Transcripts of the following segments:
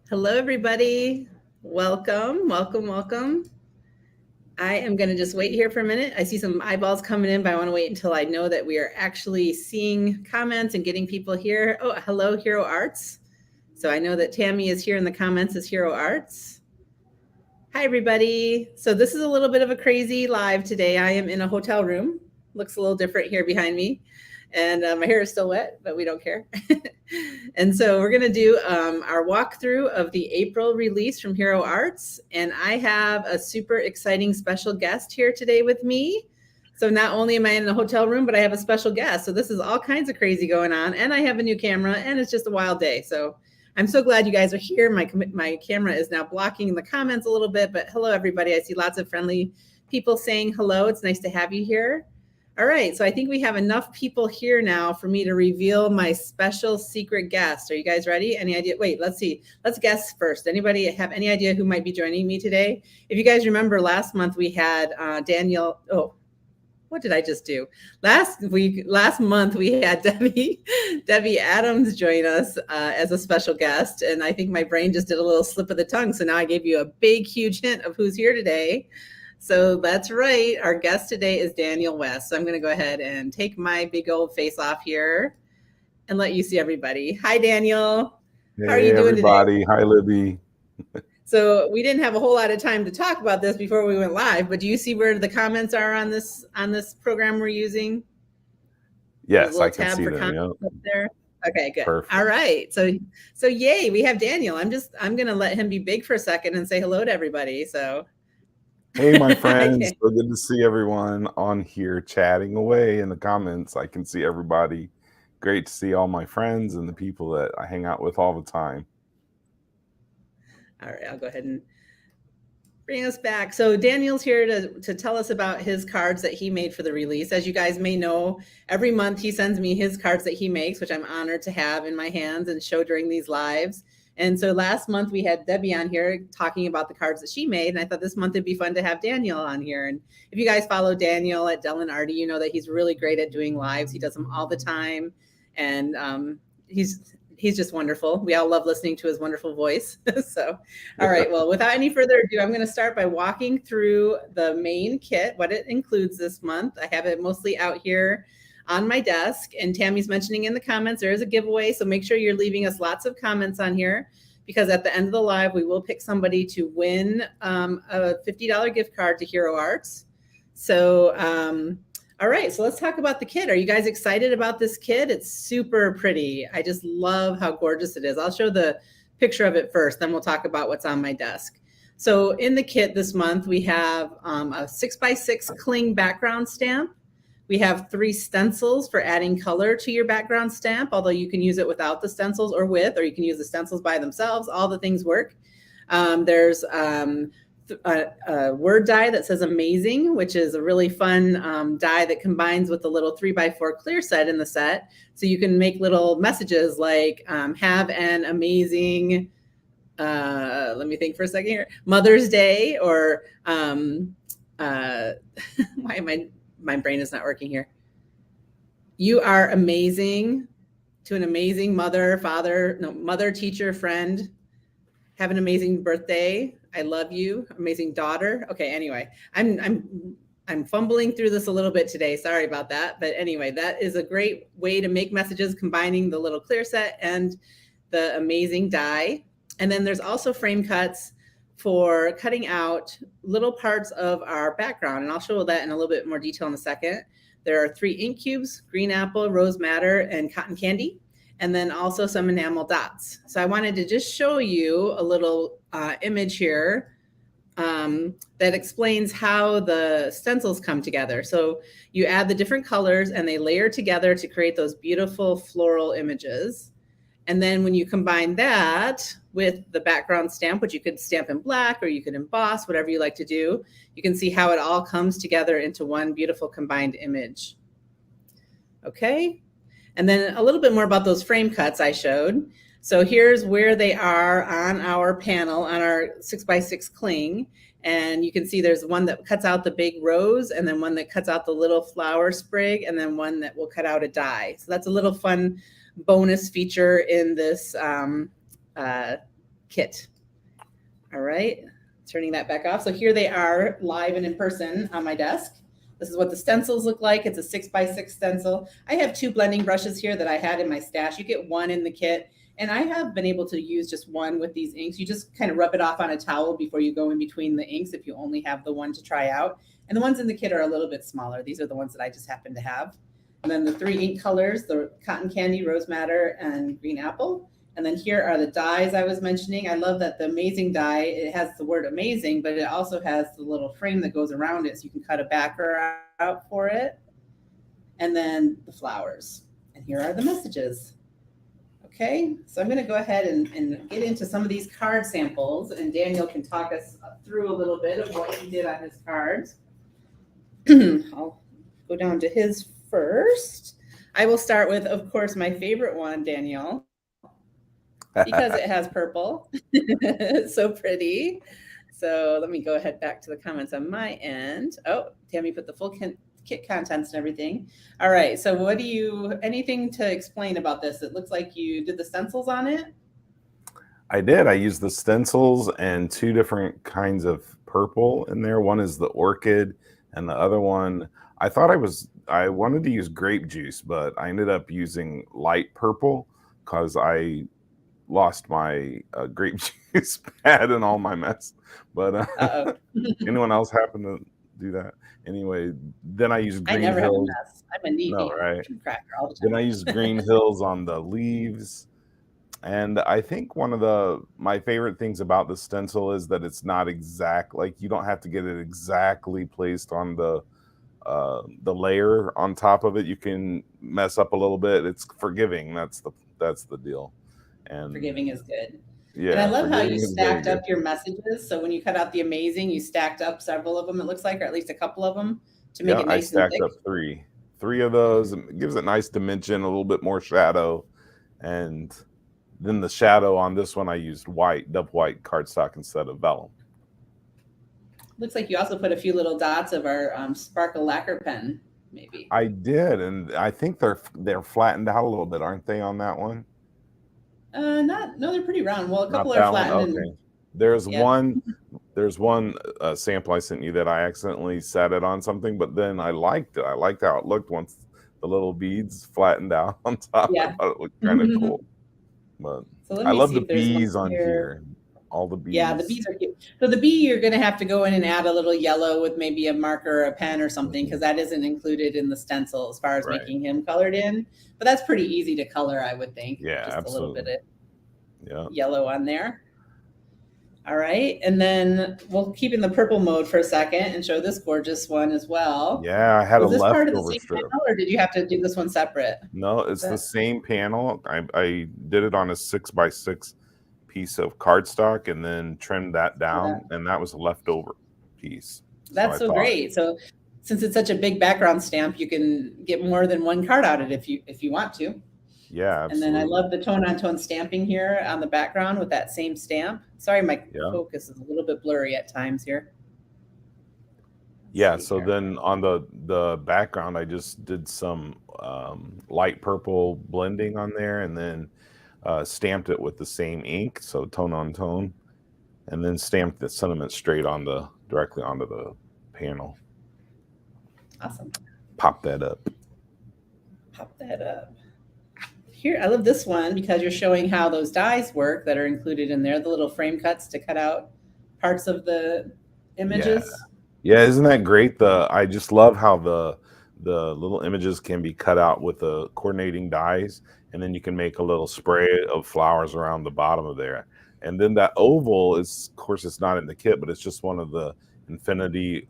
Hello, everybody. Welcome, welcome, welcome. I am going to just wait here for a minute. I see some eyeballs coming in, but I want to wait until I know that we are actually seeing comments and getting people here. Oh, hello, Hero Arts. So I know that Tammy is here in the comments as Hero Arts. Hi, everybody. So this is a little bit of a crazy live today. I am in a hotel room. Looks a little different here behind me. And my hair is still wet, but we don't care. And so we're going to do our walkthrough of the April release from Hero Arts. And I have a super exciting special guest here today with me. So not only am I in a hotel room, but I have a special guest. So this is all kinds of crazy going on. And I have a new camera, and it's just a wild day. So I'm so glad you guys are here. My camera is now blocking the comments a little bit, but hello, everybody. I see lots of friendly people saying hello. It's nice to have you here. All right, so I think we have enough people here now for me to reveal my special secret guest. Are you guys ready? Any idea? Wait, let's see. Let's guess first. Anybody have any idea who might be joining me today? If you guys remember last month, we had Daniel. Oh, what did I just do? Last month, we had Debbie Adams join us as a special guest. And I think my brain just did a little slip of the tongue. So now I gave you a big, huge hint of who's here today. So that's right. Our guest today is Daniel West. So I'm going to go ahead and take my big old face off here and let you see everybody. Hi, Daniel. How are Hey, you doing today? everybody. Hi, Libby. So we didn't have a whole lot of time to talk about this before we went live, but do you see where the comments are on this program we're using? There's a Yes, little I can tab see for them. comments Yep. up there. Okay, good. All Perfect. right. So yay, we have Daniel. I'm gonna let him be big for a second and say hello to everybody. So Hey, my friends. okay. So good to see everyone on here chatting away in the comments. I can see everybody. Great to see all my friends and the people that I hang out with all the time. All right, I'll go ahead and bring us back. So Daniel's here to tell us about his cards that he made for the release. As you guys may know, every month he sends me his cards that he makes, which I'm honored to have in my hands and show during these lives. And so last month we had Debbie on here talking about the cards that she made. And I thought this month it'd be fun to have Daniel on here. And if you guys follow Daniel at Dell and Artie, you know that he's really great at doing lives. He does them all the time. And he's just wonderful. We all love listening to his wonderful voice. So all right. Well, without any further ado, I'm going to start by walking through the main kit, what it includes this month. I have it mostly out here on my desk. And Tammy's mentioning in the comments there is a giveaway. So make sure you're leaving us lots of comments on here because at the end of the live, we will pick somebody to win a $50 gift card to Hero Arts. So, all right, so let's talk about the kit. Are you guys excited about this kit? It's super pretty. I just love how gorgeous it is. I'll show the picture of it first, then we'll talk about what's on my desk. So in the kit this month, we have a 6x6 cling background stamp. We have 3 stencils for adding color to your background stamp, although you can use it without the stencils or with, or you can use the stencils by themselves. All the things work. There's a word die that says amazing, which is a really fun die that combines with the little 3x4 clear set in the set. So you can make little messages like have an amazing, let me think for a second here, Mother's Day, or why am my brain is not working here. You are amazing to an amazing mother, father, no, mother, teacher, friend. Have an amazing birthday. I love you. Amazing daughter. Okay, anyway, I'm fumbling through this a little bit today. Sorry about that. But anyway, that is a great way to make messages combining the little clear set and the amazing die. And then there's also frame cuts for cutting out little parts of our background. And I'll show that in a little bit more detail in a second. There are 3 ink cubes, green apple, rose madder, and cotton candy, and then also some enamel dots. So I wanted to just show you a little image here that explains how the stencils come together. So you add the different colors and they layer together to create those beautiful floral images. And then when you combine that with the background stamp, which you could stamp in black or you could emboss, whatever you like to do, you can see how it all comes together into one beautiful combined image. Okay. And then a little bit more about those frame cuts I showed. So here's where they are on our panel, on our 6x6 cling. And you can see there's one that cuts out the big rose, and then one that cuts out the little flower sprig, and then one that will cut out a die. So that's a little fun bonus feature in this kit. All right, turning that back off. So here they are live and in person on my desk. This is what the stencils look like. It's a 6x6 stencil. I have 2 blending brushes here that I had in my stash. You get 1 in the kit. And I have been able to use just 1 with these inks. You just kind of rub it off on a towel before you go in between the inks if you only have the 1 to try out. And the ones in the kit are a little bit smaller. These are the ones that I just happen to have. And then the 3 ink colors, the cotton candy, rose madder, and green apple. And then here are the dies I was mentioning. I love that the amazing die, it has the word amazing, but it also has the little frame that goes around it so you can cut a backer out for it. And then the flowers. And here are the messages. Okay, so I'm going to go ahead and get into some of these card samples, and Daniel can talk us through a little bit of what he did on his cards. I'll go down to his first. I will start with, of course, my favorite one, Daniel, because it has purple. It's so pretty. So let me go ahead back to the comments on my end. Oh, Tammy put the full kit contents and everything. All right. So what do you, anything to explain about this? It looks like you did the stencils on it. I did. I used the stencils and 2 different kinds of purple in there. One is the orchid, and the other one, I wanted to use grape juice, but I ended up using light purple because I lost my grape juice pad and all my mess. But anyone else happen to do that? Anyway, then I used Green Hills. I never Hills. have a mess. I'm a neat cracker all the time. Then I used Green Hills on the leaves. And I think one of my favorite things about the stencil is that it's not exact. Like, you don't have to get it exactly placed on the layer on top of it. You can mess up a little bit. It's forgiving. That's the deal. And forgiving is good. Yeah, and I love how you stacked up your messages. So when you cut out the amazing, you stacked up several of them, it looks like, or at least a couple of them to make it nice and thick. I stacked up three of those. It gives it nice dimension, a little bit more shadow. And then the shadow on this one, I used double white cardstock instead of vellum. Looks like you also put a few little dots of our sparkle lacquer pen, maybe. I did, and I think they're flattened out a little bit, aren't they, on that one? No, they're pretty round. Well, a couple are flattened. Okay. There's one sample I sent you that I accidentally sat it on something, but then I liked it. I liked how it looked once the little beads flattened out on top. Yeah. I thought it looked kind of cool. But so I love the bees on here. All the bees. Yeah, the bees are cute. So the bee, you're going to have to go in and add a little yellow with maybe a marker or a pen or something, because that isn't included in the stencil as far as making him colored in. But that's pretty easy to color, I would think. Yeah, just absolutely. A little bit of yellow on there. All right. And then we'll keep in the purple mode for a second and show this gorgeous one as well. Yeah, I had a leftover part of the same panel, or did you have to do this one separate? No, it's the same panel. I did it on a 6x6 piece of cardstock and then trimmed that down, and that was a leftover piece. That's so great. So since it's such a big background stamp, you can get more than one card out of it if you want to. Yeah, absolutely. And then I love the tone-on-tone stamping here on the background with that same stamp. Sorry, my focus is a little bit blurry at times here. Yeah, so then on the background, I just did some light purple blending on there, and then stamped it with the same ink, so tone on tone, and then stamped the sentiment straight directly onto the panel. Awesome. Pop that up. Here, I love this one because you're showing how those dies work that are included in there, the little frame cuts to cut out parts of the images. Yeah, isn't that great? I just love how the little images can be cut out with the coordinating dies, and then you can make a little spray of flowers around the bottom of there. And then that oval is, of course, it's not in the kit, but it's just one of the infinity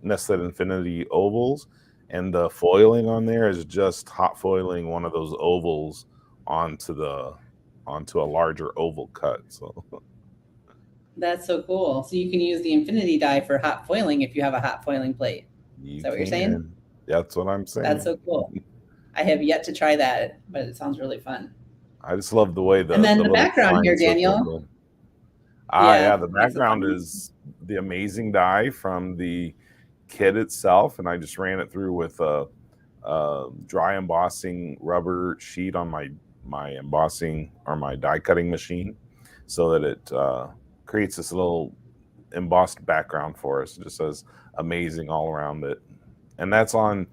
nested infinity ovals. And the foiling on there is just hot foiling one of those ovals onto a larger oval cut. So that's so cool. So you can use the infinity die for hot foiling if you have a hot foiling plate. Is that what you're saying? That's what I'm saying. That's so cool. I have yet to try that, but it sounds really fun. I just love the way and then the background here, Daniel. The background is the amazing die from the kit itself, and I just ran it through with a dry embossing rubber sheet on my embossing or my die cutting machine. so that it creates this little embossed background for us. It just says amazing all around it. And that's on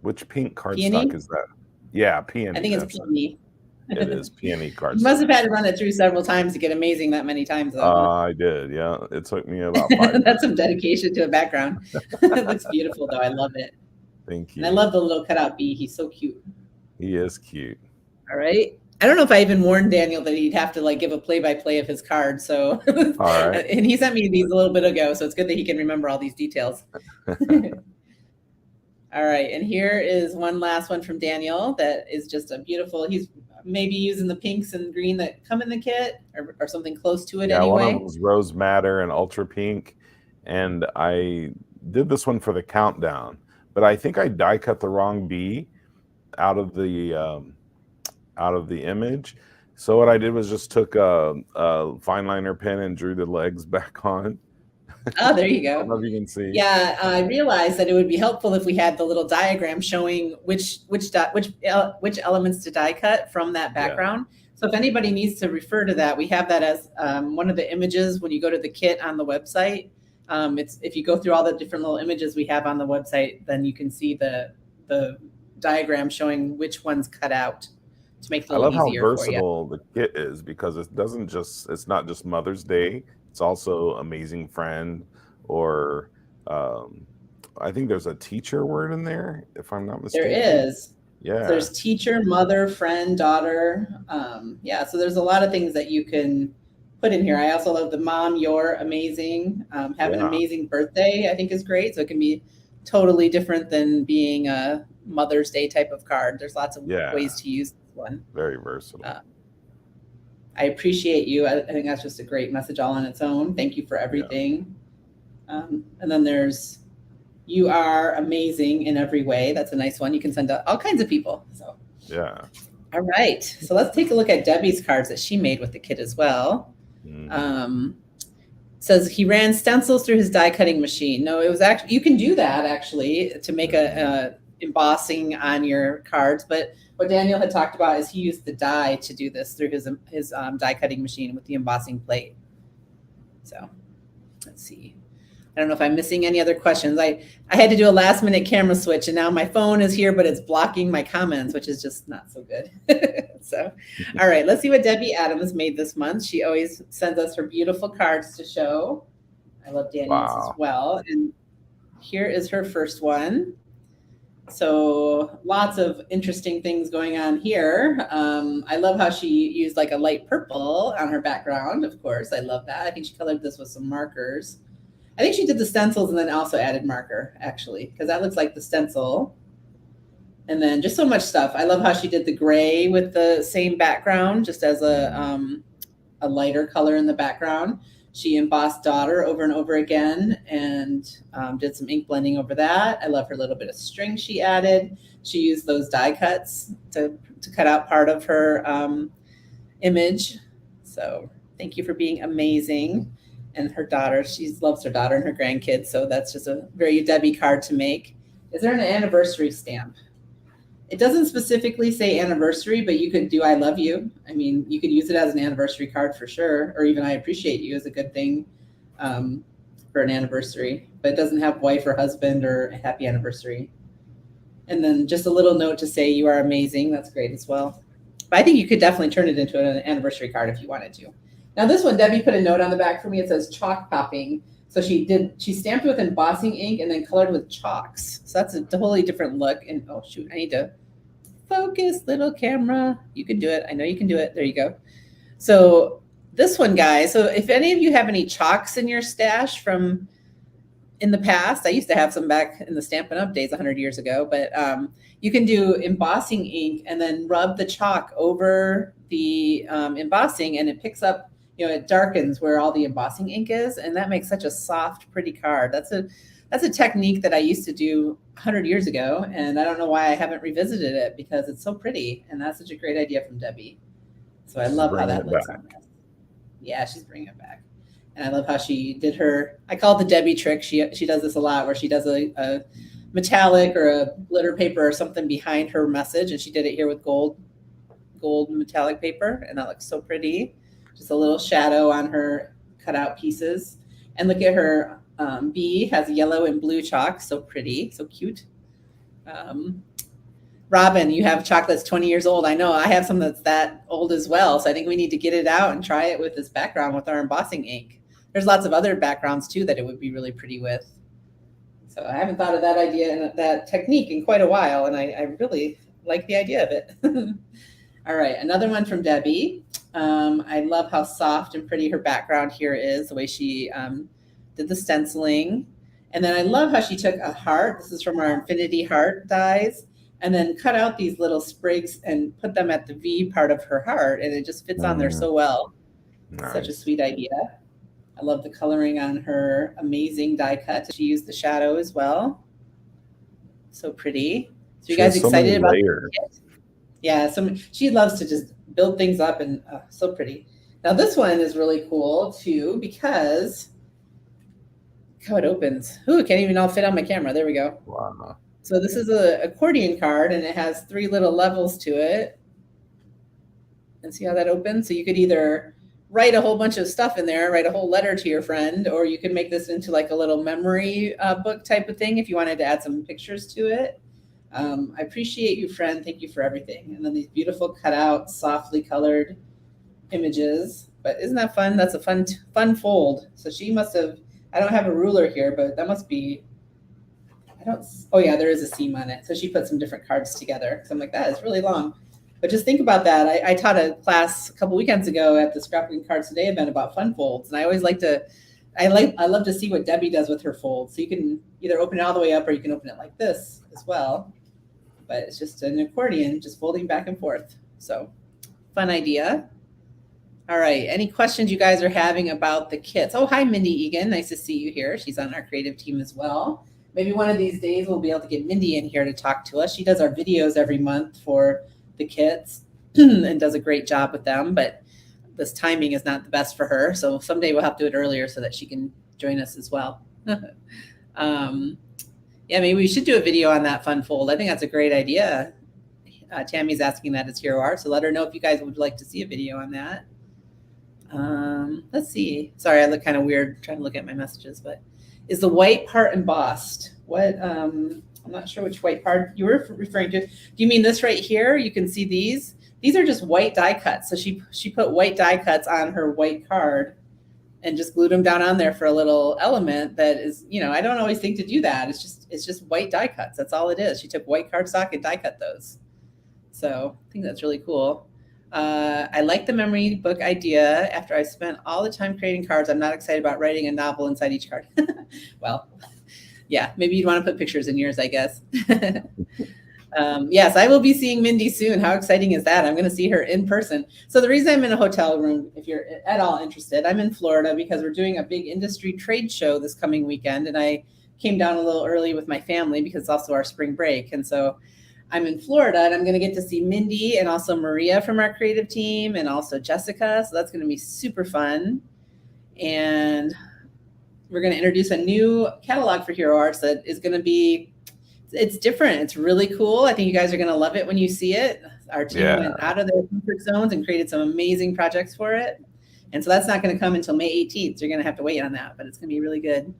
which pink cardstock is that? Yeah, peony. I think it's peony. It is peony cardstock. You must have had to run it through several times to get amazing that many times, though. I did, yeah. It took me about 5 That's some dedication to a background. It looks beautiful, though. I love it. Thank you. And I love the little cutout bee. He's so cute. He is cute. All right. I don't know if I even warned Daniel that he'd have to like give a play-by-play of his card. So, all right. And he sent me these a little bit ago, so it's good that he can remember all these details. All right, and here is one last one from Daniel that is just a beautiful. He's maybe using the pinks and green that come in the kit, or something close to it. Yeah, anyway. One of them was Rose Madder and Ultra Pink, and I did this one for the countdown, but I think I die cut the wrong bee out of the image. So what I did was just took a fine liner pen and drew the legs back on. Oh, there you go. I don't know if you can see. Yeah, I realized that it would be helpful if we had the little diagram showing which elements to die cut from that background. Yeah. So if anybody needs to refer to that, we have that as one of the images when you go to the kit on the website. It's if you go through all the different little images we have on the website, then you can see the diagram showing which ones cut out to make it a little easier for you. I love how versatile the kit is, because it's not just Mother's Day. It's also amazing friend, or I think there's a teacher word in there, if I'm not mistaken. There is. Yeah. So there's teacher, mother, friend, daughter. Yeah, so there's a lot of things that you can put in here. I also love the mom, you're amazing. Have an amazing birthday, I think is great. So it can be totally different than being a Mother's Day type of card. There's lots of ways to use this one. Very versatile. I appreciate you. I think that's just a great message all on its own. Thank you for everything. Yeah. And then there's, you are amazing in every way. That's a nice one. You can send to all kinds of people. So yeah. All right. So let's take a look at Debbie's cards that she made with the kit as well. Says he ran stencils through his die cutting machine. No, it was actually, you can do that actually to make a embossing on your cards, but what Daniel had talked about is he used the die to do this through his die cutting machine with the embossing plate. So let's see. I don't know if I'm missing any other questions. I had to do a last minute camera switch, and now my phone is here, but it's blocking my comments, which is just not so good. So, all right, let's see what Debbie Adams made this month. She always sends us her beautiful cards to show. I love Daniel's as well. And here is her first one. So lots of interesting things going on here. I love how she used like a light purple on her background. Of course, I love that. I think she colored this with some markers. I think she did the stencils and then also added marker, actually, because that looks like the stencil. And then just so much stuff. I love how she did the gray with the same background, just as a lighter color in the background. She embossed daughter over and over again and did some ink blending over that. I love her little bit of string she added. She used those die cuts to cut out part of her image. So thank you for being amazing. And her daughter, she loves her daughter and her grandkids. So that's just a very Debbie card to make. Is there an anniversary stamp? It doesn't specifically say anniversary, but you could do I love you. I mean, you could use it as an anniversary card for sure, or even I appreciate you is a good thing for an anniversary, but it doesn't have wife or husband or a happy anniversary. And then just a little note to say you are amazing. That's great as well. But I think you could definitely turn it into an anniversary card if you wanted to. Now this one, Debbie put a note on the back for me. It says chalk popping. So she stamped with embossing ink and then colored with chalks. So that's a totally different look. And oh shoot, I need to focus, little camera. You can do it. I know you can do it. There you go. So this one, guys. So if any of you have any chalks in your stash from in the past, I used to have some back in the Stampin' Up! Days 100 years ago, but you can do embossing ink and then rub the chalk over the embossing and it picks up, it darkens where all the embossing ink is, and that makes such a soft, pretty card. That's a technique that I used to do 100 years ago, and I don't know why I haven't revisited it because it's so pretty, and that's such a great idea from Debbie. So I love how that looks on this. Yeah, she's bringing it back. And I love how she did her, I call it the Debbie trick. She does this a lot where she does a metallic or a glitter paper or something behind her message, and she did it here with gold gold metallic paper, and that looks so pretty. Just a little shadow on her cutout pieces. And look at her bee has yellow and blue chalk. So pretty, so cute. Robin, you have chocolate that's 20 years old. I know I have some that's that old as well. So I think we need to get it out and try it with this background with our embossing ink. There's lots of other backgrounds too that it would be really pretty with. So I haven't thought of that idea and that technique in quite a while. And I really like the idea of it. All right, another one from Debbie. I love how soft and pretty her background here is, the way she did the stenciling. And then I love how she took a heart. This is from our Infinity Heart dies, and then cut out these little sprigs and put them at the V part of her heart. And it just fits on there so well. Nice. Such a sweet idea. I love the coloring on her amazing die cut. She used the shadow as well. So pretty. So you guys excited about it? Yeah, so she loves to just build things up, and so pretty. Now this one is really cool too, because how it opens. Ooh, it can't even all fit on my camera. There we go. Wow. So this is an accordion card, and it has 3 little levels to it. And see how that opens? So you could either write a whole bunch of stuff in there, write a whole letter to your friend, or you could make this into like a little memory book type of thing if you wanted to add some pictures to it. I appreciate you, friend. Thank you for everything. And then these beautiful cutout, softly colored images. But isn't that fun? That's a fun fold. So she must have, I don't have a ruler here, but that must be, oh yeah, there is a seam on it. So she put some different cards together. So I'm like, that is really long. But just think about that. I taught a class a couple weekends ago at the Scrapbooking Cards Today event about fun folds. And I always I love to see what Debbie does with her folds. So you can either open it all the way up or you can open it like this as well. But it's just an accordion, just folding back and forth. So fun idea. All right. Any questions you guys are having about the kits? Oh, hi, Mindy Egan. Nice to see you here. She's on our creative team as well. Maybe one of these days we'll be able to get Mindy in here to talk to us. She does our videos every month for the kits and does a great job with them. But this timing is not the best for her. So someday we'll have to do it earlier so that she can join us as well. Yeah, maybe we should do a video on that fun fold. I think that's a great idea. Tammy's asking that as Hero Art, so let her know if you guys would like to see a video on that. Let's see. Sorry, I look kind of weird trying to look at my messages, but is the white part embossed? What? I'm not sure which white part you were referring to. Do you mean this right here? You can see these. These are just white die cuts. So she put white die cuts on her white card and just glued them down on there for a little element that is, I don't always think to do that. It's just white die cuts. That's all it is. She took white cardstock and die cut those. So I think that's really cool. I like the memory book idea. After I spent all the time creating cards, I'm not excited about writing a novel inside each card. Well, yeah, maybe you'd want to put pictures in yours, I guess. Yes, I will be seeing Mindy soon. How exciting is that? I'm going to see her in person. So the reason I'm in a hotel room, if you're at all interested, I'm in Florida because we're doing a big industry trade show this coming weekend. And I came down a little early with my family because it's also our spring break. And so I'm in Florida and I'm going to get to see Mindy and also Maria from our creative team and also Jessica. So that's going to be super fun. And we're going to introduce a new catalog for Hero Arts that is going to be, it's different. It's really cool. I think you guys are going to love it when you see it. Our team went out of their comfort zones and created some amazing projects for it. And so that's not going to come until May 18th. So you're going to have to wait on that, but it's going to be really good.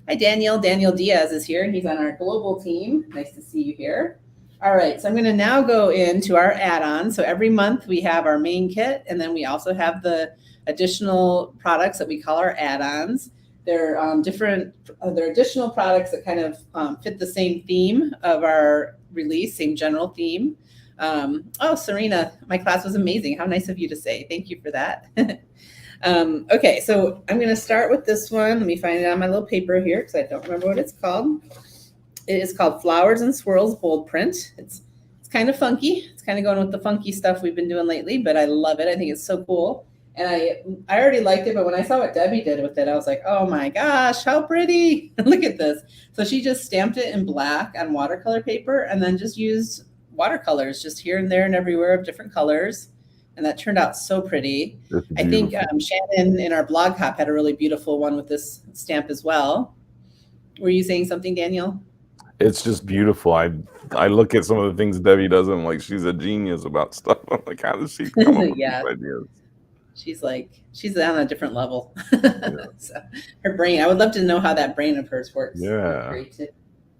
Hi, Daniel. Daniel Diaz is here. He's on our global team. Nice to see you here. All right. So I'm going to now go into our add-ons. So every month we have our main kit, and then we also have the additional products that we call our add-ons. They're they're additional products that kind of fit the same theme of our release, same general theme. Oh, Serena, my class was amazing. How nice of you to say. Thank you for that. Okay, so I'm going to start with this one. Let me find it on my little paper here because I don't remember what it's called. It is called Flowers and Swirls Bold Print. It's kind of funky. It's kind of going with the funky stuff we've been doing lately, but I love it. I think it's so cool. And I already liked it, but when I saw what Debbie did with it, I was like, oh my gosh, how pretty. Look at this. So she just stamped it in black on watercolor paper and then just used watercolors just here and there and everywhere of different colors. And that turned out so pretty. I think Shannon in our blog hop had a really beautiful one with this stamp as well. Were you saying something, Daniel? It's just beautiful. I look at some of the things Debbie does, and I'm like, she's a genius about stuff. I'm like, how does she come up with Yeah. these ideas? She's on a different level. Yeah. So her brain, I would love to know how that brain of hers works. Yeah.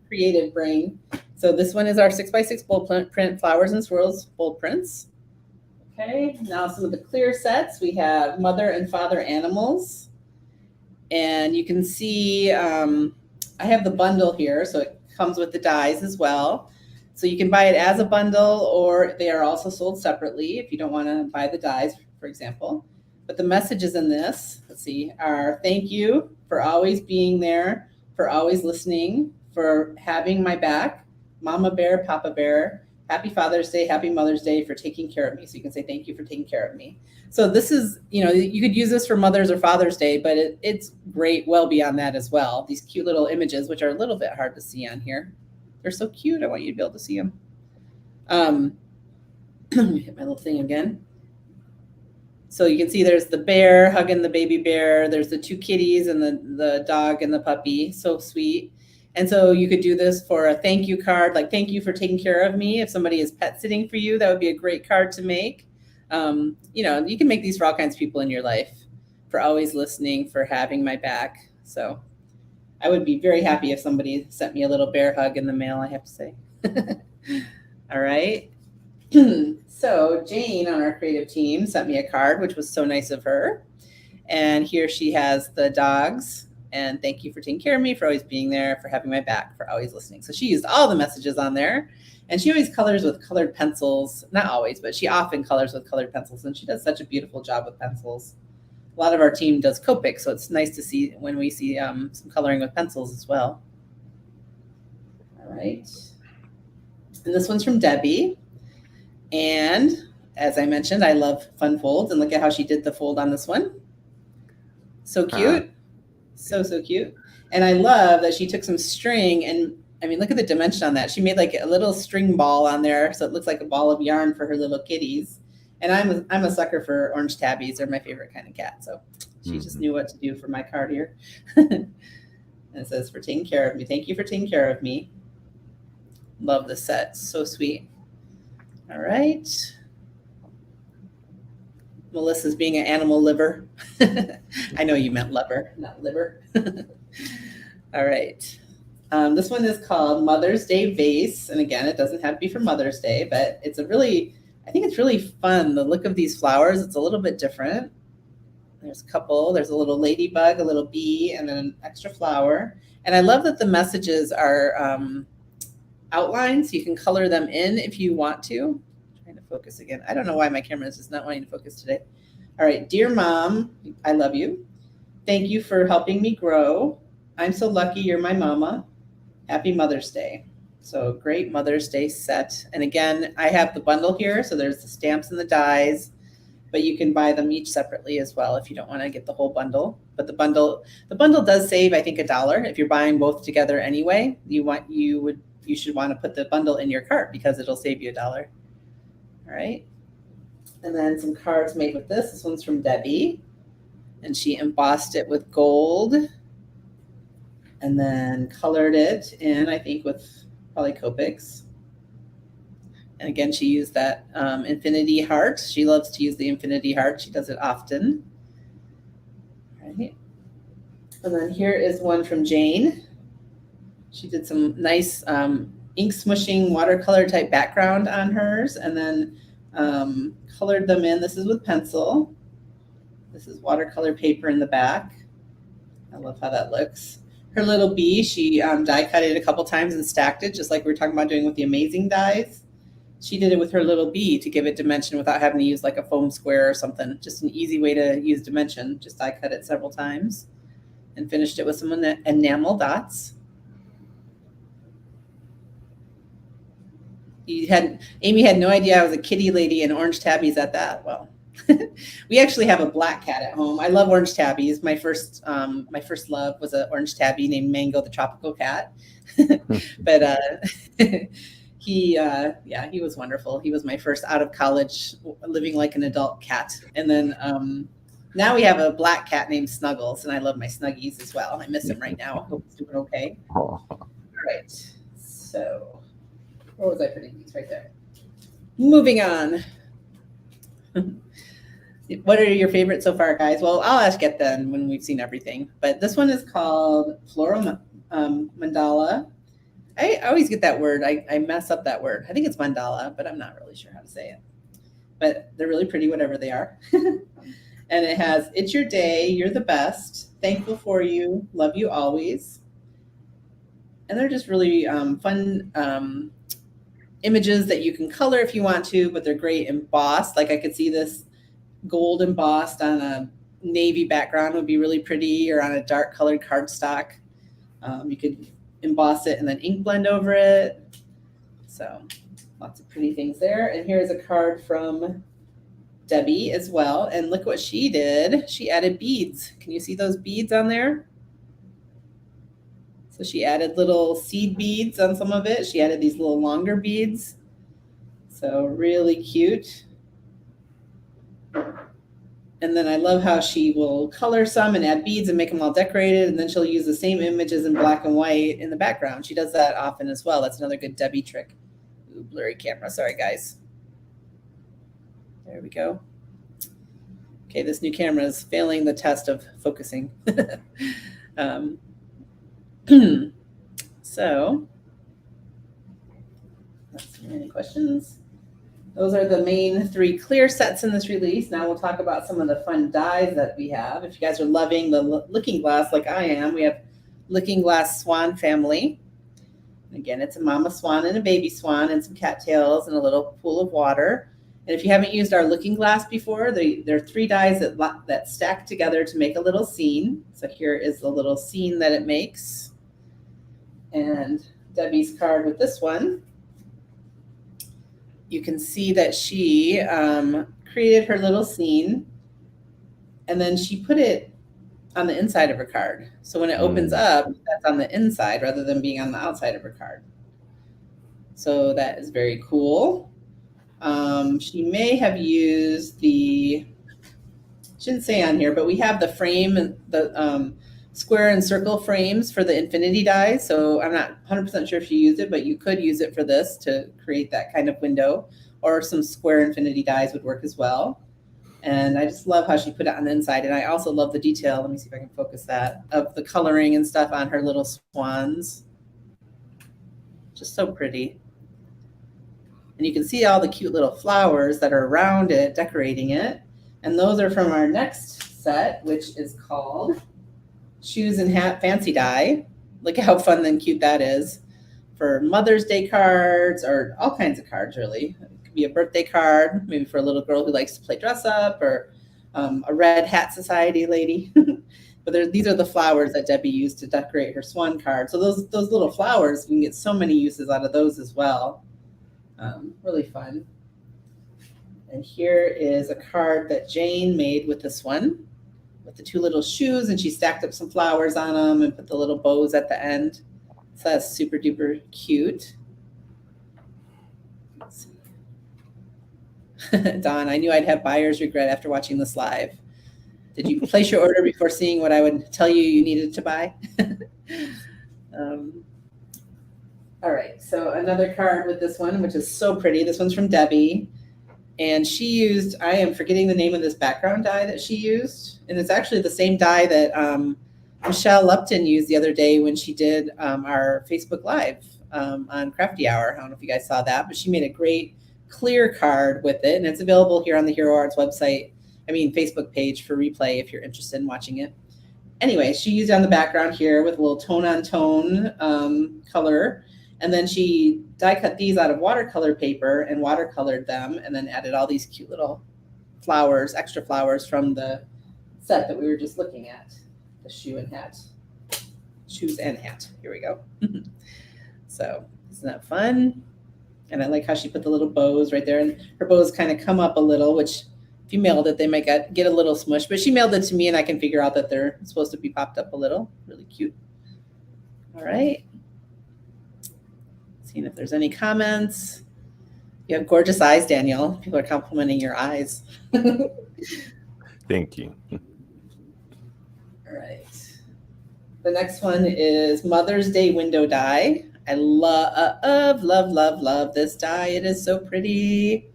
Creative brain. So this one is our 6x6 bold print flowers and swirls bold prints. Okay, now some of the clear sets. We have mother and father animals. And you can see I have the bundle here, so it comes with the dies as well. So you can buy it as a bundle, or they are also sold separately if you don't want to buy the dies, for example. But the messages in this, let's see, are thank you for always being there, for always listening, for having my back, Mama Bear, Papa Bear, happy Father's Day, happy Mother's Day, for taking care of me. So you can say thank you for taking care of me. So this is, you could use this for Mother's or Father's Day, but it's great well beyond that as well. These cute little images, which are a little bit hard to see on here. They're so cute. I want you to be able to see them. Let me hit my little thing again. So you can see there's the bear hugging the baby bear. There's the two kitties and the dog and the puppy. So sweet. And so you could do this for a thank you card, like thank you for taking care of me. If somebody is pet sitting for you, that would be a great card to make. You can make these for all kinds of people in your life, for always listening, for having my back. So I would be very happy if somebody sent me a little bear hug in the mail, I have to say. All right. So Jane on our creative team sent me a card, which was so nice of her. And here she has the dogs. And thank you for taking care of me, for always being there, for having my back, for always listening. So she used all the messages on there. And she always colors with colored pencils. Not always, but she often colors with colored pencils. And she does such a beautiful job with pencils. A lot of our team does Copic, so it's nice to see when we see some coloring with pencils as well. All right. And this one's from Debbie. And as I mentioned, I love fun folds. And look at how she did the fold on this one. So cute. So cute. And I love that she took some string, and I mean, look at the dimension on that. She made like a little string ball on there, so it looks like a ball of yarn for her little kitties. And I'm a sucker for orange tabbies. They're my favorite kind of cat. So she just knew what to do for my card here. And it says, for taking care of me. Thank you for taking care of me. Love the set. So sweet. All right. Melissa's being an animal liver. I know you meant lover, not liver. All right. This one is called Mother's Day Vase. And again, it doesn't have to be for Mother's Day, but I think it's really fun. The look of these flowers, it's a little bit different. There's a couple. There's a little ladybug, a little bee, and then an extra flower. And I love that the messages are outlined, so you can color them in if you want to. I'm trying to focus again. I don't know why my camera is just not wanting to focus today. All right. Dear Mom, I love you. Thank you for helping me grow. I'm so lucky you're my mama. Happy Mother's Day. So great Mother's Day set. And again, I have the bundle here. So there's the stamps and the dies, but you can buy them each separately as well if you don't want to get the whole bundle. But the bundle does save, I think, $1 if you're buying both together anyway. You should want to put the bundle in your cart because it'll save you $1. All right. And then some cards made with this. This one's from Debbie, and she embossed it with gold and then colored it in, I think, with probably Copics. And again, she used that infinity heart. She loves to use the infinity heart. She does it often. All right. And then here is one from Jane. She did some nice ink smushing watercolor type background on hers, and then colored them in. This is with pencil. This is watercolor paper in the back. I love how that looks. Her little bee, she die cut it a couple times and stacked it, just like we were talking about doing with the amazing dies. She did it with her little bee to give it dimension without having to use like a foam square or something. Just an easy way to use dimension. Just die cut it several times and finished it with some enamel dots. Amy had no idea I was a kitty lady and orange tabbies at that. Well, we actually have a black cat at home. I love orange tabbies. My first love was an orange tabby named Mango the tropical cat. But he was wonderful. He was my first out of college living like an adult cat. And then now we have a black cat named Snuggles, and I love my Snuggies as well. I miss him right now. I hope he's doing okay. All right. So, where was I putting these? Right there. Moving on. What are your favorites so far, guys? Well, I'll ask it then when we've seen everything. But this one is called Floral Mandala. I always get that word. I mess up that word. I think it's mandala, but I'm not really sure how to say it. But they're really pretty, whatever they are. And it has, it's your day, you're the best, thankful for you, love you always. And they're just really fun images that you can color if you want to, but they're great embossed. Like I could see this gold embossed on a navy background would be really pretty, or on a dark colored cardstock. You could emboss it and then ink blend over it. So lots of pretty things there. And here's a card from Debbie as well. And look what she did. She added beads. Can you see those beads on there? So she added little seed beads on some of it. She added these little longer beads. So really cute. And then I love how she will color some and add beads and make them all decorated. And then she'll use the same images in black and white in the background. She does that often as well. That's another good Debbie trick. Ooh, blurry camera. Sorry, guys. There we go. Okay, this new camera is failing the test of focusing. So, let's see, any questions? Those are the main 3 clear sets in this release. Now we'll talk about some of the fun dies that we have. If you guys are loving the Looking Glass like I am, we have Looking Glass Swan family. Again, it's a mama swan and a baby swan and some cattails and a little pool of water. And if you haven't used our Looking Glass before, there are 3 dies that stack together to make a little scene. So here is the little scene that it makes. And Debbie's card with this one, you can see that she created her little scene, and then she put it on the inside of her card. So when it opens up, that's on the inside rather than being on the outside of her card. So that is very cool. She may have used shouldn't say on here, but we have the frame and the square and circle frames for the infinity dies. So I'm not 100% sure if you used it, but you could use it for this to create that kind of window, or some square infinity dies would work as well. And I just love how she put it on the inside. And I also love the detail. Let me see if I can focus that, of the coloring and stuff on her little swans. Just so pretty. And you can see all the cute little flowers that are around it, decorating it. And those are from our next set, which is called Shoes and Hat Fancy Die. Look at how fun and cute that is for Mother's Day cards, or all kinds of cards, really. It could be a birthday card, maybe for a little girl who likes to play dress up, or a Red Hat Society lady. But these are the flowers that Debbie used to decorate her swan card. So those little flowers, you can get so many uses out of those as well. Really fun. And here is a card that Jane made with this one, with the 2 little shoes, and she stacked up some flowers on them and put the little bows at the end. So that's super duper cute. Let's see. Dawn, I knew I'd have buyer's regret after watching this live. Did you place your order before seeing what I would tell you needed to buy? All right, so another card with this one, which is so pretty. This one's from Debbie. And she used, I am forgetting the name of this background die that she used. And it's actually the same die that Michelle Lupton used the other day when she did our Facebook Live on Crafty Hour. I don't know if you guys saw that, but she made a great clear card with it. And it's available here on the Hero Arts website, Facebook page for replay if you're interested in watching it. Anyway, she used it on the background here with a little tone-on-tone color. And then she die cut these out of watercolor paper and watercolored them, and then added all these cute little flowers, extra flowers from the set that we were just looking at, the shoes and hat. Here we go. So isn't that fun? And I like how she put the little bows right there, and her bows kind of come up a little, which if you mailed it, they might get a little smush, but she mailed it to me and I can figure out that they're supposed to be popped up a little. Really cute. All right. Seeing if there's any comments. You have gorgeous eyes, Daniel. People are complimenting your eyes. Thank you. All right. The next one is Mother's Day window die. I love this die. It is so pretty.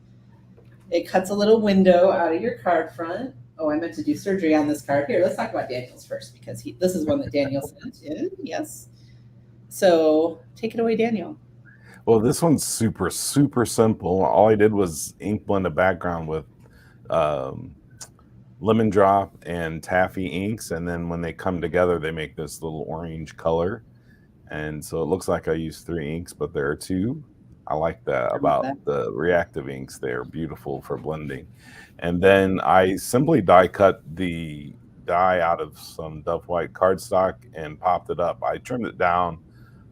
It cuts a little window out of your card front. Oh, I meant to do surgery on this card. Here, let's talk about Daniel's first because this is one that Daniel sent in. Yes. So take it away, Daniel. Well, this one's super, super simple. All I did was ink blend a background with lemon drop and taffy inks, and then when they come together, they make this little orange color. And so it looks like I used 3 inks, but there are 2. I like that about the reactive inks. They're beautiful for blending. And then I simply die cut the die out of some Duff White cardstock and popped it up. I trimmed it down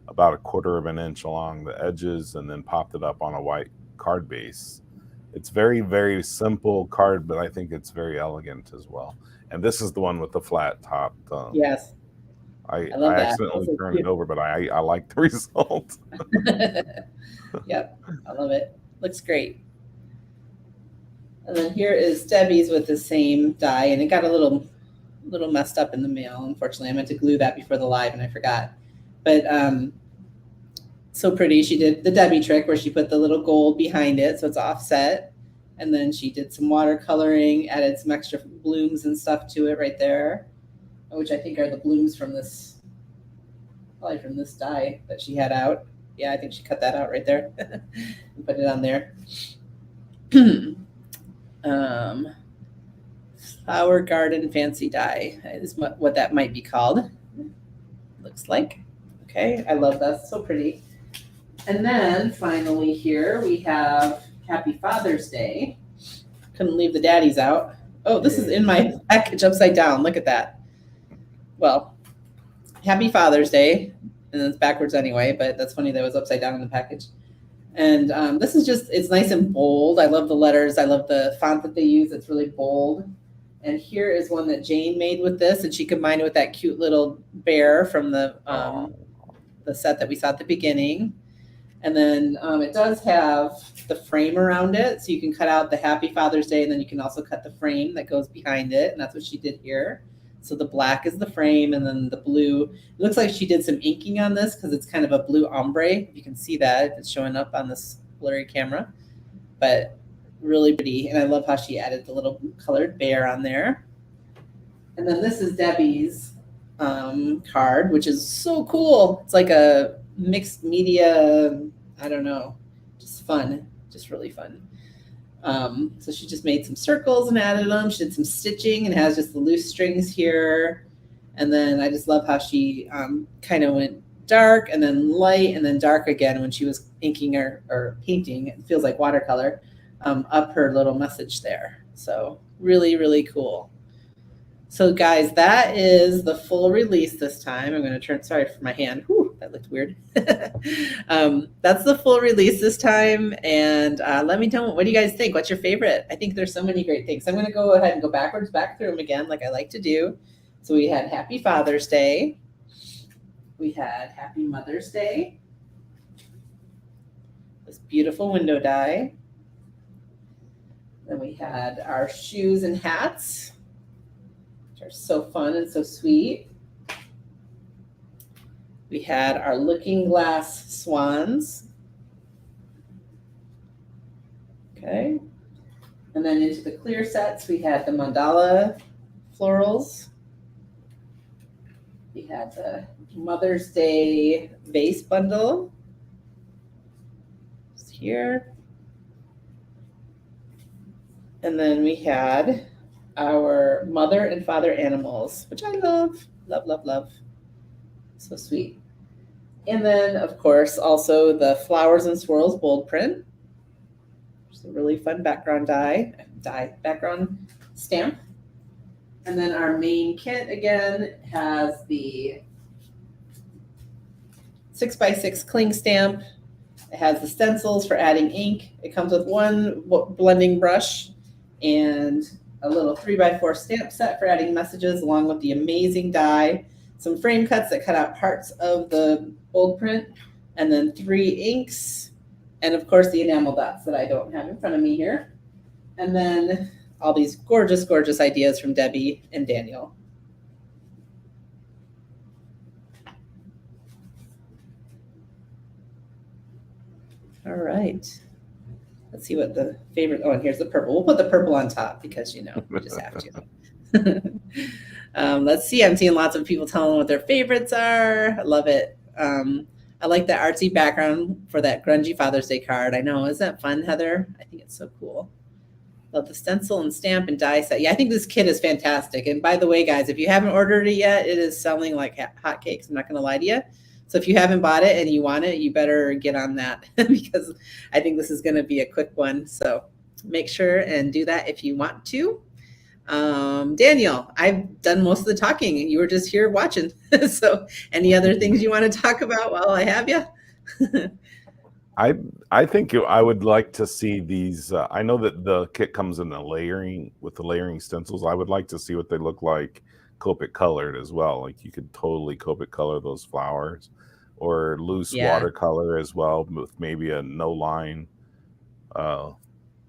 about 1/4 of an inch along the edges and then popped it up on a white card base. It's very, very simple card, but I think it's very elegant as well. And this is the one with the flat top. Yes. I accidentally turned it over, but I like the result. Yep, I love it. Looks great. And then here is Debbie's with the same die, and it got a little messed up in the mail. Unfortunately, I meant to glue that before the live, and I forgot. But so pretty. She did the Debbie trick where she put the little gold behind it, so it's offset. And then she did some watercoloring, added some extra blooms and stuff to it right there, which I think are the blooms from this, probably from this die that she had out. Yeah, I think she cut that out right there and put it on there. Flower garden fancy die is what that might be called. Looks like. Okay, I love that. So pretty. And then finally here we have Happy Father's Day. Couldn't leave the daddies out. Oh, this is in my package upside down. Look at that. Well, Happy Father's Day. And it's backwards anyway, but that's funny that it was upside down in the package. And this is just, it's nice and bold. I love the letters. I love the font that they use. It's really bold. And here is one that Jane made with this, and she combined it with that cute little bear from the set that we saw at the beginning. And then it does have the frame around it, so you can cut out the Happy Father's Day, and then you can also cut the frame that goes behind it, and that's what she did here. So the black is the frame, and then the blue. It looks like she did some inking on this because it's kind of a blue ombre. You can see that it's showing up on this blurry camera, but really pretty. And I love how she added the little colored bear on there. And then this is Debbie's card, which is so cool. It's like a mixed media, I don't know, just fun, just really fun. So she just made some circles and added them. She did some stitching and has just the loose strings here. And then I just love how she kind of went dark and then light and then dark again when she was inking or painting. It feels like watercolor up her little message there. So really, really cool. So guys, that is the full release this time. I'm going to sorry for my hand. Whew, that looked weird. That's the full release this time. And let me know, what do you guys think? What's your favorite? I think there's so many great things. I'm going to go ahead and go back through them again, like I like to do. So we had Happy Father's Day. We had Happy Mother's Day. This beautiful window die. Then we had our shoes and hats, which are so fun and so sweet. We had our looking glass swans. Okay. And then into the clear sets, we had the mandala florals. We had the Mother's Day vase bundle. It's here. And then we had our mother and father animals, which I love, love, love, love. So sweet. And then, of course, also the Flowers and Swirls bold print. It's a really fun background background stamp. And then our main kit again has the 6x6 cling stamp. It has the stencils for adding ink. It comes with one blending brush and a little 3x4 stamp set for adding messages, along with the amazing die, some frame cuts that cut out parts of the bold print, and then 3 inks, and of course the enamel dots that I don't have in front of me here. And then all these gorgeous, gorgeous ideas from Debbie and Daniel. All right. Let's see what the favorite. Oh, and here's the purple. We'll put the purple on top because, you know, we just have to. Let's see. I'm seeing lots of people telling what their favorites are. I love it. I like the artsy background for that grungy Father's Day card. I know. Isn't that fun, Heather? I think it's so cool. Love the stencil and stamp and die set. Yeah, I think this kit is fantastic. And by the way, guys, if you haven't ordered it yet, it is selling like hotcakes. I'm not going to lie to you. So if you haven't bought it and you want it, you better get on that because I think this is going to be a quick one. So make sure and do that if you want to. Daniel, I've done most of the talking and you were just here watching. So any other things you want to talk about while I have you? I think I would like to see these. I know that the kit comes in the layering with the layering stencils. I would like to see what they look like Copic colored as well. Like you could totally Copic color those flowers, or loose watercolor as well with maybe a no line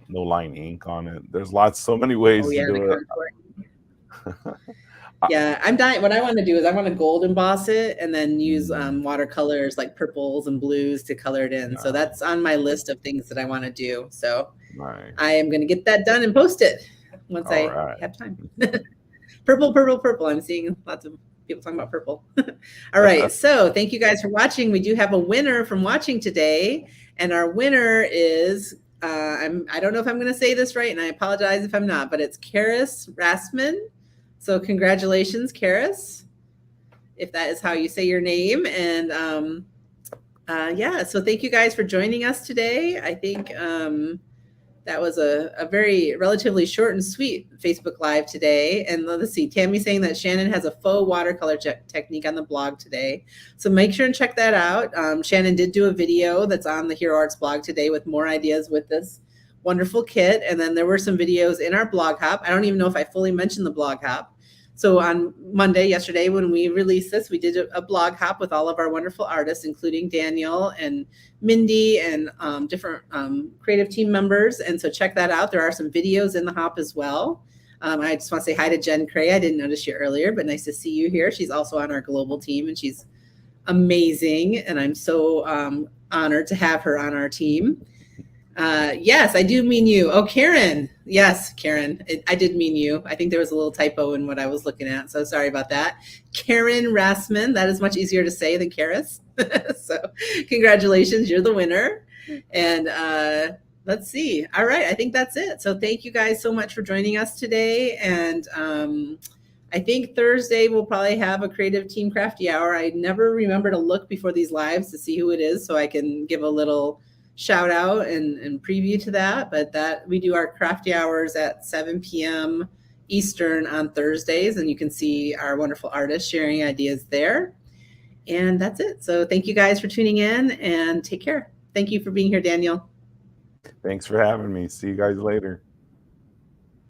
ink on it. There's so many ways to do it. Yeah, I'm dying. What I want to do is I want to gold emboss it and then use watercolors like purples and blues to color it in. So that's on my list of things that I want to do. So I am going to get that done and post it once I have time. Purple, purple, purple. I'm seeing lots of people talking about purple. All right. So thank you guys for watching. We do have a winner from watching today. And our winner is, I don't know if I'm going to say this right, and I apologize if I'm not, but it's Karis Rasman. So congratulations, Karis, if that is how you say your name. And yeah, so thank you guys for joining us today. I think that was a very relatively short and sweet Facebook Live today. And let's see, Tammy's saying that Shannon has a faux watercolor technique on the blog today. So make sure and check that out. Shannon did do a video that's on the Hero Arts blog today with more ideas with this wonderful kit. And then there were some videos in our blog hop. I don't even know if I fully mentioned the blog hop. So on Monday, yesterday, when we released this, we did a blog hop with all of our wonderful artists, including Daniel and Mindy and different creative team members. And so check that out. There are some videos in the hop as well. I just want to say hi to Jen Cray. I didn't notice you earlier, but nice to see you here. She's also on our global team, and she's amazing. And I'm so honored to have her on our team. Yes, I do mean you. Oh, Karen. Yes, Karen. I did mean you. I think there was a little typo in what I was looking at. So sorry about that. Karen Rasman. That is much easier to say than Karis. So congratulations. You're the winner. And let's see. All right. I think that's it. So thank you guys so much for joining us today. And I think Thursday we'll probably have a creative team crafty hour. I never remember to look before these lives to see who it is so I can give a little shout out and preview to that, but that we do our crafty hours at 7 p.m. Eastern on Thursdays, and you can see our wonderful artists sharing ideas there. And that's it. So thank you guys for tuning in, and take care. Thank you for being here, Daniel. Thanks for having me. See you guys later.